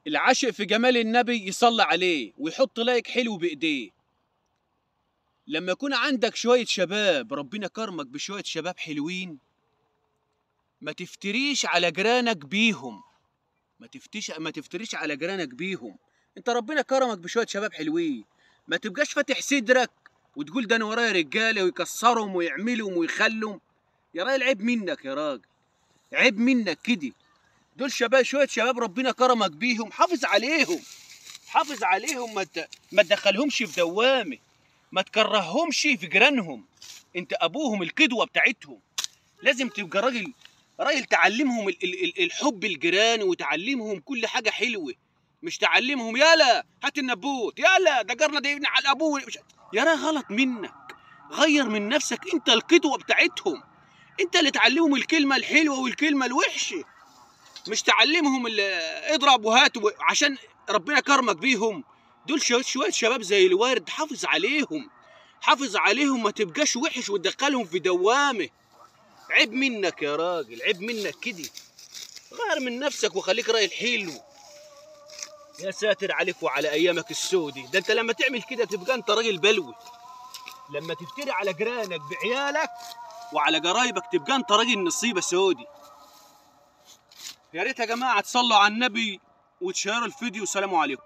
العاشق في جمال النبي يصلي عليه ويحط لايك حلو بايديه. لما يكون عندك شوية شباب، ربنا كرمك بشوية شباب حلوين، ما تفتريش على جيرانك بيهم. ما تفتريش على جيرانك بيهم. انت ربنا كرمك بشوية شباب حلوين، ما تبقاش فاتح صدرك وتقول ده انا ورايا رجاله ويكسرهم ويعملهم ويخلهم. يا راجل عيب منك، يا راجل عيب منك كده. دول شباب، شوية شباب ربنا كرمك بيهم، حافظ عليهم. حافظ عليهم، ما تدخلهمش في دوامه، ما تكرههمش في جيرانهم. انت ابوهم، القدوه بتاعتهم. لازم تبقى راجل تعلمهم الحب الجيراني، وتعلمهم كل حاجه حلوه. مش تعلمهم يالا هات النبوت، يالا ده جارنا ده يبني على ابوه. يا راجل غلط منك، غير من نفسك. انت القدوه بتاعتهم، انت اللي تعلمهم الكلمه الحلوه والكلمه الوحشه. مش تعلمهم اضرب وهات عشان ربنا كرمك بيهم. دول شويه شباب زي الورد، حافظ عليهم. حافظ عليهم، ما تبقاش وحش وتدخلهم في دوامه. عيب منك يا راجل، عيب منك كده. غير من نفسك وخليك راجل حلو. يا ساتر عليك وعلى ايامك السودي. ده انت لما تعمل كده تبقى انت راجل بلوي. لما تفتري على جيرانك بعيالك وعلى قرايبك تبقى انت راجل نصيبه سودي. يا ريت يا جماعه تصلوا على النبي وتشيروا الفيديو. سلام عليكم.